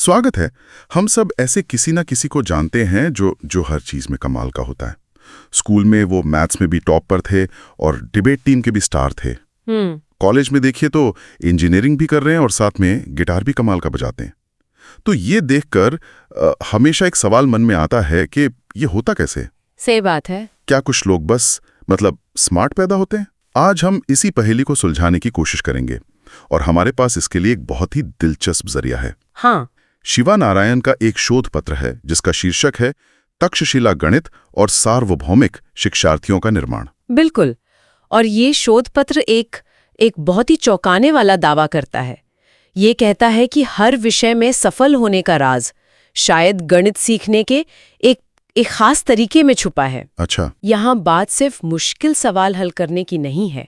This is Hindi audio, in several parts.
स्वागत है। हम सब ऐसे किसी ना किसी को जानते हैं जो हर चीज में कमाल का होता है। स्कूल में वो मैथ्स में भी टॉप पर थे और डिबेट टीम के भी स्टार थे। कॉलेज में देखिए तो इंजीनियरिंग भी कर रहे हैं और साथ में गिटार भी कमाल का बजाते हैं। तो ये देखकर हमेशा एक सवाल मन में आता है कि ये होता कैसे? सही बात है। क्या कुछ लोग बस स्मार्ट पैदा होते हैं? आज हम इसी पहेली को सुलझाने की कोशिश करेंगे और हमारे पास इसके लिए एक बहुत ही दिलचस्प जरिया है। हाँ। शिवा नारायण का एक शोध पत्र है जिसका शीर्षक है तक्षशिला गणित और सार्वभौमिक शिक्षार्थियों का निर्माण। बिल्कुल। और ये शोध पत्र एक बहुत ही चौंकाने वाला दावा करता है। ये कहता है कि हर विषय में सफल होने का राज शायद गणित सीखने के एक खास तरीके में छुपा है। अच्छा। यहाँ बात सिर्फ मुश्किल सवाल हल करने की नहीं है,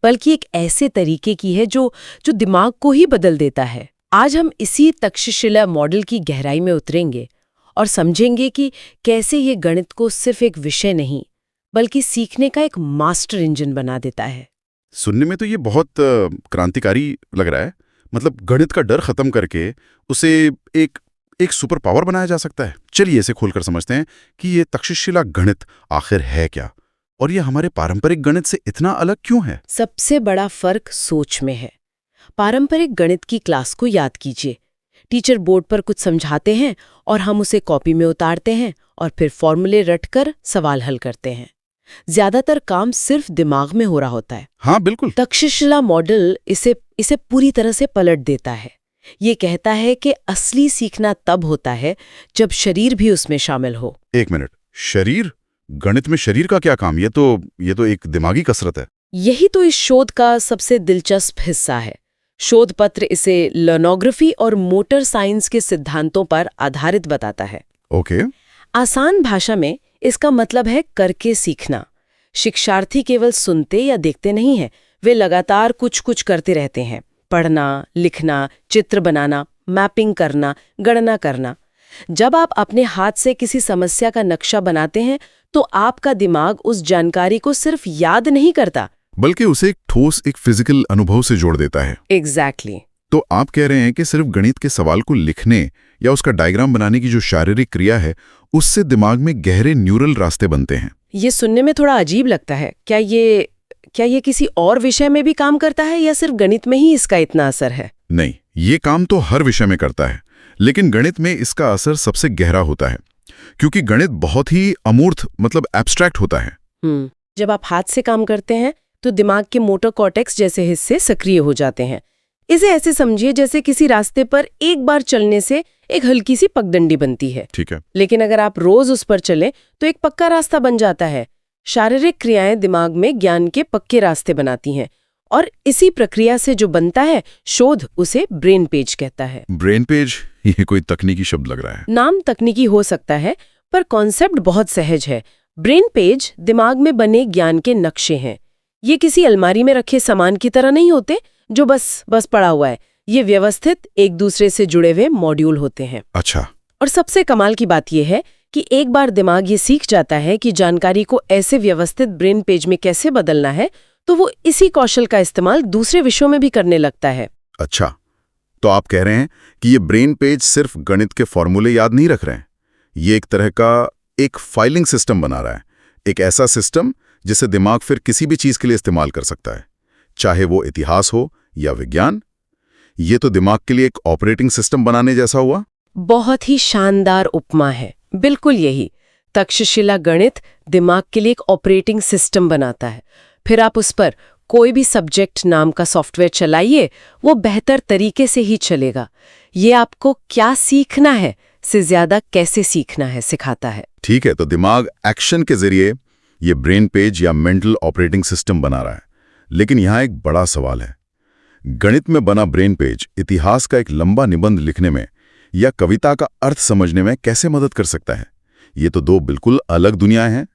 बल्कि एक ऐसे तरीके की है जो दिमाग को ही बदल देता है। आज हम इसी तक्षशिला मॉडल की गहराई में उतरेंगे और समझेंगे कि कैसे ये गणित को सिर्फ एक विषय नहीं बल्कि सीखने का एक मास्टर इंजन बना देता है। सुनने में तो ये बहुत क्रांतिकारी लग रहा है। गणित का डर खत्म करके उसे एक सुपर पावर बनाया जा सकता है। चलिए इसे खोलकर समझते हैं कि ये तक्षशिला गणित आखिर है क्या और ये हमारे पारंपरिक गणित से इतना अलग क्यों है। सबसे बड़ा फर्क सोच में है। पारंपरिक गणित की क्लास को याद कीजिए। टीचर बोर्ड पर कुछ समझाते हैं और हम उसे कॉपी में उतारते हैं और फिर फॉर्मूले रटकर सवाल हल करते हैं। ज्यादातर काम सिर्फ दिमाग में हो रहा होता है। हाँ बिल्कुल। तक्षशिला मॉडल इसे पूरी तरह से पलट देता है। ये कहता है कि असली सीखना तब होता है जब शरीर भी उसमें शामिल हो। एक मिनट, शरीर? गणित में शरीर का क्या काम? ये तो एक दिमागी कसरत है। यही तो इस शोध का सबसे दिलचस्प हिस्सा है। शोध पत्र इसे लर्नोग्राफी और मोटर साइंस के सिद्धांतों पर आधारित बताता है। ओके। आसान भाषा में इसका मतलब है करके सीखना। शिक्षार्थी केवल सुनते या देखते नहीं है, वे लगातार कुछ करते रहते हैं। पढ़ना, लिखना, चित्र बनाना, मैपिंग करना, गणना करना। जब आप अपने हाथ से किसी समस्या का नक्शा बनाते हैं तो आपका दिमाग उस जानकारी को सिर्फ याद नहीं करता बल्कि उसे एक ठोस, एक फिजिकल अनुभव से जोड़ देता है। एग्जैक्टली। तो आप कह रहे हैं कि सिर्फ गणित के सवाल को लिखने या उसका डायग्राम बनाने की जो शारीरिक क्रिया है उससे दिमाग में गहरे न्यूरल रास्ते बनते हैं। ये सुनने में थोड़ा अजीब लगता है। क्या ये किसी और विषय में भी काम करता है या सिर्फ गणित में ही इसका इतना असर है? नहीं, ये काम तो हर विषय में करता है, लेकिन गणित में इसका असर सबसे गहरा होता है क्योंकि गणित बहुत ही अमूर्त एब्स्ट्रैक्ट होता है। जब आप हाथ से काम करते हैं तो दिमाग के मोटर कॉर्टेक्स जैसे हिस्से सक्रिय हो जाते हैं। इसे ऐसे समझिए जैसे किसी रास्ते पर एक बार चलने से एक हल्की सी पगडंडी बनती है। ठीक है। लेकिन अगर आप रोज उस पर चलें तो एक पक्का रास्ता बन जाता है। शारीरिक क्रियाएं दिमाग में ज्ञान के पक्के रास्ते बनाती हैं और इसी प्रक्रिया से जो बनता है शोध उसे ब्रेन पेज कहता है। Brain page? ये कोई तकनीकी शब्द लग रहा है। नाम तकनीकी हो सकता है पर कॉन्सेप्ट बहुत सहज है। ब्रेन पेज दिमाग में बने ज्ञान के नक्शे हैं। ये किसी अलमारी में रखे सामान की तरह नहीं होते जो बस पड़ा हुआ है। ये व्यवस्थित एक दूसरे से जुड़े हुए मॉड्यूल होते हैं। अच्छा। और सबसे कमाल की बात यह है कि एक बार दिमाग ये सीख जाता है कि जानकारी को ऐसे व्यवस्थित ब्रेन पेज में कैसे बदलना है तो वो इसी कौशल का इस्तेमाल दूसरे विषयों में भी करने लगता है। अच्छा, तो आप कह रहे हैं कि ये ब्रेन पेज सिर्फ गणित के फॉर्मूले याद नहीं रख रहे हैं, ये एक तरह का एक फाइलिंग सिस्टम बना रहा है। एक ऐसा सिस्टम जिसे दिमाग फिर किसी भी चीज के लिए इस्तेमाल कर सकता है, चाहे वो इतिहास हो या विज्ञान। ये तो दिमाग के लिए एक ऑपरेटिंग सिस्टम बनाने जैसा हुआ। बहुत ही शानदार उपमा है। बिल्कुल यही। तक्षशिला गणित दिमाग के लिए एक ऑपरेटिंग सिस्टम बनाता है। फिर आप उस पर कोई भी सब्जेक्ट नाम का सॉफ्टवेयर चलाइए, वो बेहतर तरीके से ही चलेगा। ये आपको क्या सीखना है से ज्यादा कैसे सीखना है सिखाता है। ठीक है, तो दिमाग एक्शन के जरिए ये ब्रेन पेज या मेंटल ऑपरेटिंग सिस्टम बना रहा है। लेकिन यहाँ एक बड़ा सवाल है, गणित में बना ब्रेन पेज इतिहास का एक लंबा निबंध लिखने में या कविता का अर्थ समझने में कैसे मदद कर सकता है? ये तो दो बिल्कुल अलग दुनियाएं हैं।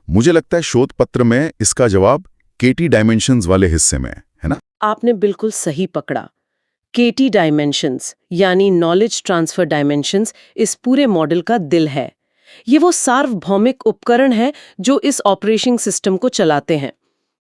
मुझे लगता है शोध पत्र में इसका जवाब केटी डायमेंशंस वाले हिस्से में है ना? आपने बिल्कुल सही पकड़ा। केटी डायमेंशंस यानी नॉलेज ट्रांसफर डायमेंशंस इस पूरे मॉडल का दिल है। ये वो सार्वभौमिक उपकरण है जो इस ऑपरेटिंग सिस्टम को चलाते हैं।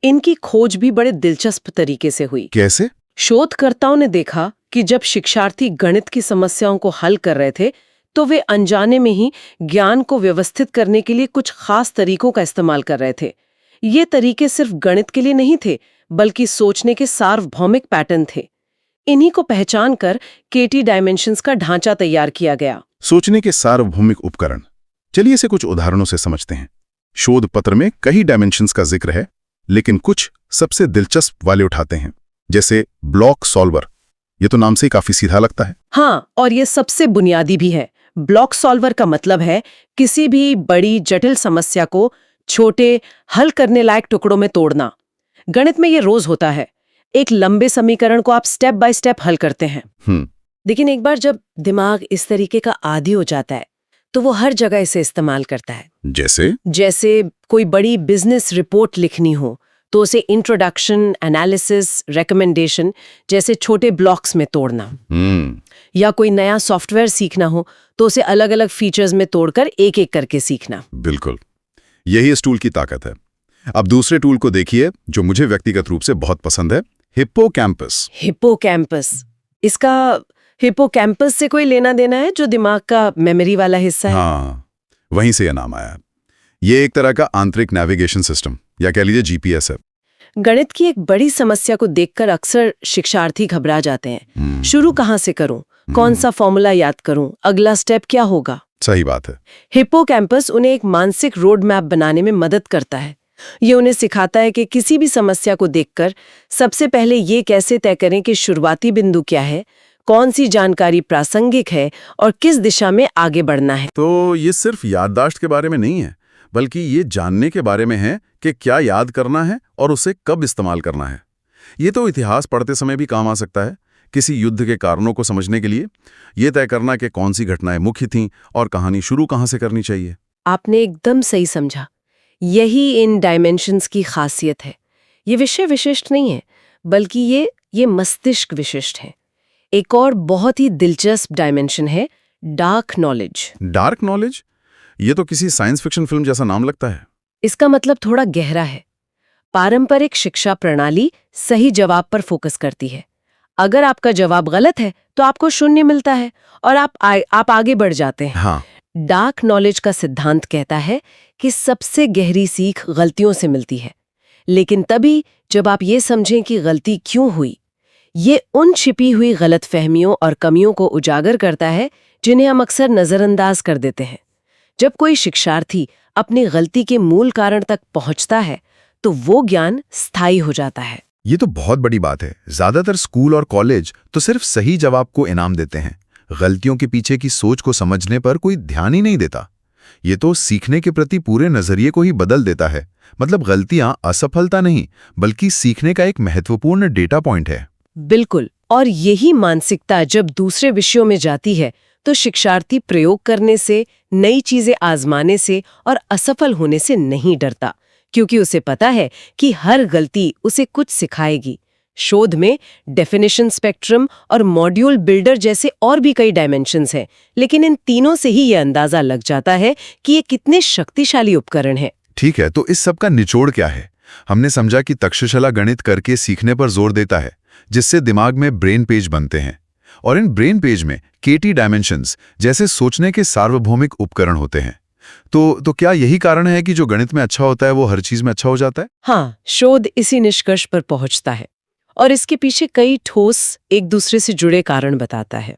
इनकी खोज भी बड़े दिलचस्प तरीके से हुई। कैसे? शोधकर्ताओं ने देखा कि जब शिक्षार्थी गणित की समस्याओं को हल कर रहे थे तो वे अनजाने में ही ज्ञान को व्यवस्थित करने के लिए कुछ खास तरीकों का इस्तेमाल कर रहे थे। ये तरीके सिर्फ गणित के लिए नहीं थे, बल्कि सोचने के सार्वभौमिक पैटर्न थे। इन्हीं को पहचान कर केटी डायमेंशंस का ढांचा तैयार किया गया। सोचने के सार्वभौमिक उपकरण, चलिए इसे कुछ उदाहरणों से समझते हैं। शोध पत्र में कई डायमेंशंस का जिक्र है, लेकिन कुछ सबसे दिलचस्प वाले उठाते हैं, जैसे ब्लॉक सॉल्वर। ये तो नाम से ही काफी सीधा लगता है। हाँ, और ये सबसे बुनियादी भी है। ब्लॉक सॉल्वर का मतलब है किसी भी बड़ी जटिल समस्या को छोटे हल करने लायक टुकड़ों में तोड़ना। गणित में ये रोज होता है। एक लंबे समीकरण को आप स्टेप बाय स्टेप हल करते हैं, लेकिन एक बार जब दिमाग इस तरीके का आदी हो जाता है तो वो हर जगह इसे इस्तेमाल करता है। जैसे कोई बड़ी बिजनेस रिपोर्ट लिखनी हो तो उसे इंट्रोडक्शन, एनालिसिस, रिकमेंडेशन जैसे छोटे ब्लॉक्स में तोड़ना। या कोई नया सॉफ्टवेयर सीखना हो तो उसे अलग अलग फीचर्स में तोड़कर एक एक करके सीखना। बिल्कुल, यही इस टूल की ताकत है। अब दूसरे टूल को देखिए जो मुझे व्यक्तिगत रूप से बहुत पसंद है, हिप्पोकैम्पस। इसका हिप्पोकैम्पस से कोई लेना देना है, जो दिमाग का मेमोरी वाला हिस्सा है? हाँ, वहीं से यह नाम आया। ये एक तरह का आंतरिक नेविगेशन सिस्टम या कह लीजिए जीपीएस है। गणित की एक बड़ी समस्या को देखकर अक्सर शिक्षार्थी घबरा जाते हैं। शुरू कहाँ से करूं, कौन सा फॉर्मूला याद करूं, अगला स्टेप क्या होगा? सही बात है। हिप्पोकैम्पस उन्हें एक मानसिक रोड मैप बनाने में मदद करता है। ये उन्हें सिखाता है कि किसी भी समस्या को देखकर सबसे पहले ये कैसे तय करें कि शुरुआती बिंदु क्या है, कौन सी जानकारी प्रासंगिक है और किस दिशा में आगे बढ़ना है। तो ये सिर्फ याददाश्त के बारे में नहीं है, बल्कि ये जानने के बारे में है कि क्या याद करना है और उसे कब इस्तेमाल करना है। ये तो इतिहास पढ़ते समय भी काम आ सकता है। किसी युद्ध के कारणों को समझने के लिए ये तय करना कि कौन सी घटनाएं मुख्य थीं और कहानी शुरू कहाँ से करनी चाहिए। आपने एकदम सही समझा। यही इन डायमेंशंस की खासियत है। ये विषय विशिष्ट नहीं है, बल्कि ये मस्तिष्क विशिष्ट है। एक और बहुत ही दिलचस्प डायमेंशन है डार्क नॉलेज। Dark knowledge? ये तो किसी साइंस फिक्शन फिल्म जैसा नाम लगता है। इसका मतलब थोड़ा गहरा है। पारंपरिक शिक्षा प्रणाली सही जवाब पर फोकस करती है। अगर आपका जवाब गलत है तो आपको 0 मिलता है और आप आगे बढ़ जाते हैं। हाँ। डार्क नॉलेज का सिद्धांत कहता है कि सबसे गहरी सीख गलतियों से मिलती है, लेकिन तभी जब आप ये समझें कि गलती क्यों हुई। ये उन छिपी हुई गलतफहमियों और कमियों को उजागर करता है जिन्हें हम अक्सर नजरअंदाज कर देते हैं। जब कोई शिक्षार्थी अपनी गलती के मूल कारण तक पहुंचता है तो वो ज्ञान स्थायी हो जाता है। ये तो बहुत बड़ी बात है। ज्यादातर स्कूल और कॉलेज तो सिर्फ सही जवाब को इनाम देते हैं, गलतियों के पीछे की सोच को समझने पर कोई ध्यान ही नहीं देता। ये तो सीखने के प्रति पूरे नजरिए को ही बदल देता है। मतलब गलतियां असफलता नहीं, बल्कि सीखने का एक महत्वपूर्ण डेटा पॉइंट है। बिल्कुल, और यही मानसिकता जब दूसरे विषयों में जाती है तो शिक्षार्थी प्रयोग करने से, नई चीजें आजमाने से और असफल होने से नहीं डरता, क्योंकि उसे पता है कि हर गलती उसे कुछ सिखाएगी। शोध में डेफिनेशन स्पेक्ट्रम और मॉड्यूल बिल्डर जैसे और भी कई डायमेंशंस हैं, लेकिन इन तीनों से ही ये अंदाजा लग जाता है कि ये कितने शक्तिशाली उपकरण हैं। ठीक है, तो इस सब का निचोड़ क्या है? हमने समझा कि तक्षशिला गणित करके सीखने पर जोर देता है, जिससे दिमाग में ब्रेन पेज बनते हैं, और इन ब्रेन पेज में केटी डायमेंशंस जैसे सोचने के सार्वभौमिक उपकरण होते हैं। तो क्या यही कारण है कि जो गणित में अच्छा होता है वो हर चीज में अच्छा हो जाता है? हाँ, शोध इसी निष्कर्ष पर पहुंचता है, और इसके पीछे कई ठोस एक दूसरे से जुड़े कारण बताता है।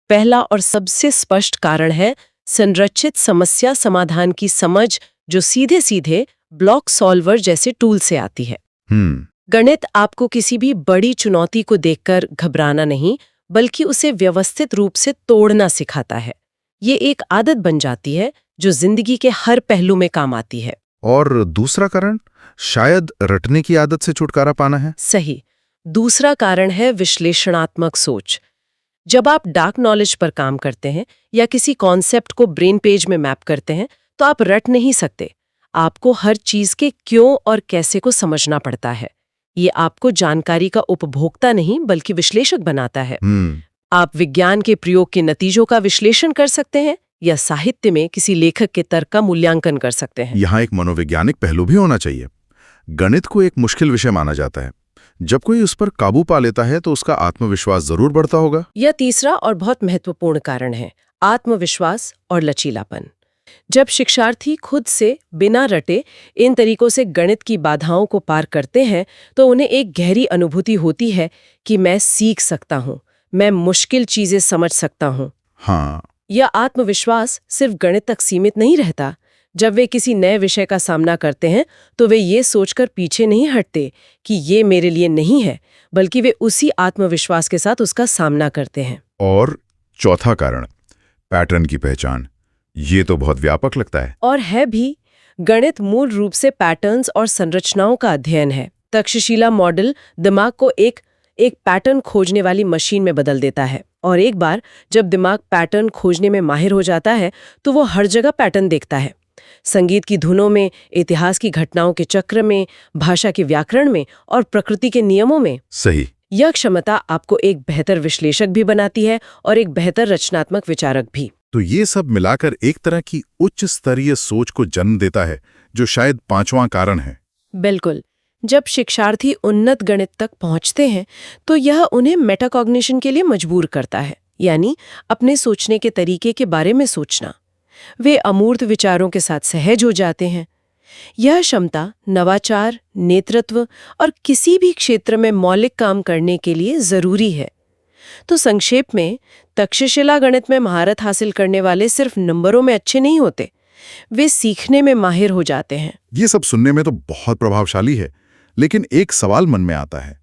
पहला और सबसे स्पष्ट कारण है संरचित समस्या समाधान की समझ, जो सीधे सीधे ब्लॉक सॉल्वर जैसे टूल से आती है। गणित आपको किसी भी बड़ी चुनौती को देखकर घबराना नहीं, बल्कि उसे व्यवस्थित रूप से तोड़ना सिखाता है। ये एक आदत बन जाती है जो जिंदगी के हर पहलू में काम आती है। और दूसरा कारण शायद रटने की आदत से छुटकारा पाना है। सही। दूसरा कारण है विश्लेषणात्मक सोच। जब आप डार्क नॉलेज पर काम करते हैं या किसी कॉन्सेप्ट को ब्रेन पेज में मैप करते हैं तो आप रट नहीं सकते। आपको हर चीज के क्यों और कैसे को समझना पड़ता है। ये आपको जानकारी का उपभोक्ता नहीं बल्कि विश्लेषक बनाता है। आप विज्ञान के प्रयोग के नतीजों का विश्लेषण कर सकते हैं या साहित्य में किसी लेखक के तर्क का मूल्यांकन कर सकते हैं। यहाँ एक मनोवैज्ञानिक पहलू भी होना चाहिए। गणित को एक मुश्किल विषय माना जाता है। जब कोई उस पर काबू पा लेता है तो उसका आत्मविश्वास जरूर बढ़ता होगा। यह तीसरा और बहुत महत्वपूर्ण कारण है, आत्मविश्वास और लचीलापन। जब शिक्षार्थी खुद से बिना रटे इन तरीकों से गणित की बाधाओं को पार करते हैं तो उन्हें एक गहरी अनुभूति होती है कि मैं सीख सकता हूँ, मैं मुश्किल चीजें समझ सकता हूँ। हाँ, यह आत्मविश्वास सिर्फ गणित तक सीमित नहीं रहता। जब वे किसी नए विषय का सामना करते हैं तो वे ये सोचकर पीछे नहीं हटते कि ये मेरे लिए नहीं है, बल्कि वे उसी आत्मविश्वास के साथ उसका सामना करते हैं। और चौथा कारण, पैटर्न की पहचान। ये तो बहुत व्यापक लगता है। और है भी। गणित मूल रूप से पैटर्न्स और संरचनाओं का अध्ययन है। तक्षशिला मॉडल दिमाग को एक पैटर्न खोजने वाली मशीन में बदल देता है, और एक बार जब दिमाग पैटर्न खोजने में माहिर हो जाता है तो वो हर जगह पैटर्न देखता है। संगीत की धुनों में, इतिहास की घटनाओं के चक्र में, भाषा के व्याकरण में और प्रकृति के नियमों में। सही। यह क्षमता आपको एक बेहतर विश्लेषक भी बनाती है और एक बेहतर रचनात्मक विचारक भी। तो ये सब मिलाकर एक तरह की उच्च स्तरीय सोच को जन्म देता है, जो शायद पांचवां कारण है। बिल्कुल। जब शिक्षार्थी उन्नत गणित तक पहुंचते हैं तो यह उन्हें मेटाकॉग्निशन के लिए मजबूर करता है, यानी अपने सोचने के तरीके के बारे में सोचना। वे अमूर्त विचारों के साथ सहज हो जाते हैं। यह क्षमता नवाचार, नेतृत्व और किसी भी क्षेत्र में मौलिक काम करने के लिए जरूरी है। तो संक्षेप में, तक्षशिला गणित में महारत हासिल करने वाले सिर्फ नंबरों में अच्छे नहीं होते, वे सीखने में माहिर हो जाते हैं। ये सब सुनने में तो बहुत प्रभावशाली है, लेकिन एक सवाल मन में आता है,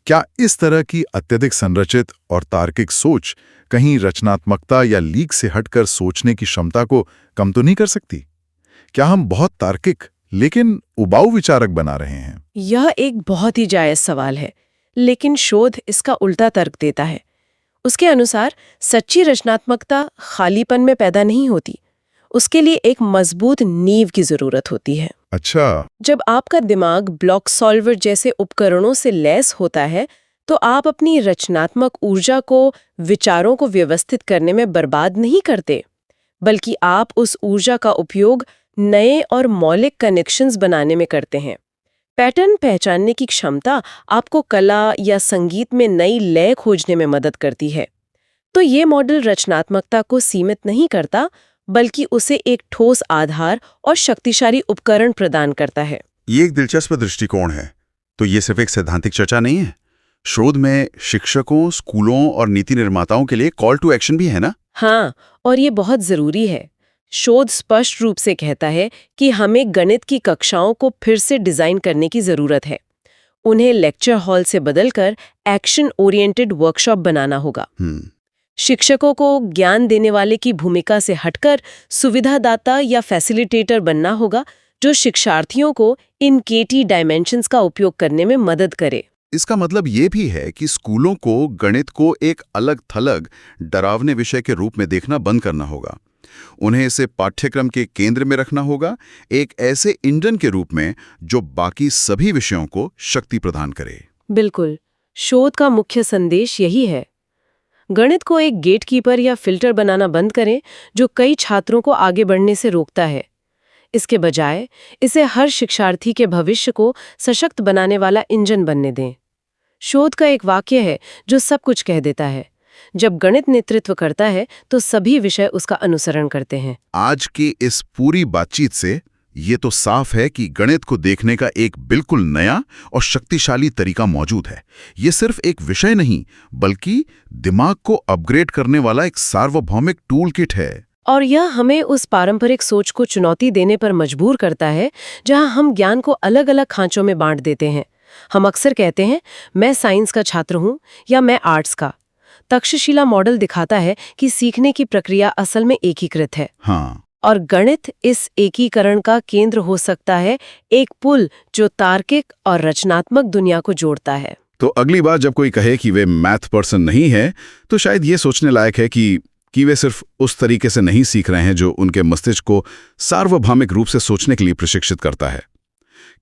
क्या इस तरह की अत्यधिक संरचित और तार्किक सोच कहीं रचनात्मकता या लीक से हटकर सोचने की क्षमता को कम तो नहीं कर सकती? क्या हम बहुत तार्किक लेकिन उबाऊ विचारक बना रहे हैं? यह एक बहुत ही जायज सवाल है, लेकिन शोध इसका उल्टा तर्क देता है। उसके अनुसार सच्ची रचनात्मकता खालीपन में पैदा नहीं होती, उसके लिए एक मजबूत नींव की जरूरत होती है। अच्छा। जब आपका दिमाग ब्लॉक सॉल्वर जैसे उपकरणों से लैस होता है तो आप अपनी रचनात्मक ऊर्जा को, विचारों को व्यवस्थित करने में बर्बाद नहीं करते, बल्कि आप उस ऊर्जा का उपयोग नए और मौलिक कनेक्शंस बनाने में करते हैं। पैटर्न पहचानने की क्षमता आपको कला या संगीत में नई लय खोजने में मदद करती है। तो ये मॉडल रचनात्मकता को सीमित नहीं करता, बल्कि उसे एक ठोस आधार और शक्तिशाली उपकरण प्रदान करता है। ये एक दिलचस्प दृष्टिकोण है। तो ये सिर्फ एक सैद्धांतिक चर्चा नहीं है, शोध में शिक्षकों, स्कूलों और नीति निर्माताओं के लिए कॉल टू एक्शन भी है ना? हाँ, और ये बहुत जरूरी है। शोध स्पष्ट रूप से कहता है कि हमें गणित की कक्षाओं को फिर से डिजाइन करने की जरूरत है। उन्हें लेक्चर हॉल से बदलकर एक्शन ओरिएंटेड वर्कशॉप बनाना होगा। शिक्षकों को ज्ञान देने वाले की भूमिका से हटकर सुविधादाता या फैसिलिटेटर बनना होगा, जो शिक्षार्थियों को इन केटी डायमेंशंस का उपयोग करने में मदद करे। इसका मतलब ये भी है कि स्कूलों को गणित को एक अलग-थलग, डरावने विषय के रूप में देखना बंद करना होगा। उन्हें इसे पाठ्यक्रम के केंद्र में रखना होगा, एक ऐसे इंजन के रूप में जो बाकी सभी विषयों को शक्ति प्रदान करे। बिल्कुल, शोध का मुख्य संदेश यही है। गणित को एक गेटकीपर या फिल्टर बनाना बंद करें जो कई छात्रों को आगे बढ़ने से रोकता है। इसके बजाय इसे हर शिक्षार्थी के भविष्य को सशक्त बनाने वाला इंजन बनने दें। शोध का एक वाक्य है जो सब कुछ कह देता है, जब गणित नेतृत्व करता है तो सभी विषय उसका अनुसरण करते हैं। आज की इस पूरी बातचीत से ये तो साफ है कि गणित को देखने का एक बिल्कुल नया और शक्तिशाली तरीका मौजूद है। ये सिर्फ एक विषय नहीं, बल्कि दिमाग को अपग्रेड करने वाला एक सार्वभौमिक टूल किट है। और यह हमें उस पारंपरिक सोच को चुनौती देने पर मजबूर करता है जहां हम ज्ञान को अलग अलग खांचों में बांट देते हैं। हम अक्सर कहते हैं, मैं साइंस का छात्र हूं या मैं आर्ट्स का। तक्षशिला मॉडल दिखाता है कि सीखने की प्रक्रिया असल में एकीकृत है। हाँ। और गणित इस एकीकरण का केंद्र हो सकता है, एक पुल जो तार्किक और रचनात्मक दुनिया को जोड़ता है। तो अगली बार जब कोई कहे कि वे मैथ पर्सन नहीं है, तो शायद ये सोचने लायक है कि वे सिर्फ उस तरीके से नहीं सीख रहे हैं जो उनके मस्तिष्क को सार्वभौमिक रूप से सोचने के लिए प्रशिक्षित करता है।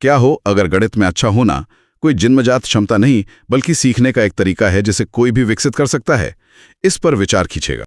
क्या हो, अगर गणित में अच्छा होना कोई जन्मजात क्षमता नहीं, बल्कि सीखने का एक तरीका है जिसे कोई भी विकसित कर सकता है, इस पर विचार खींचेगा।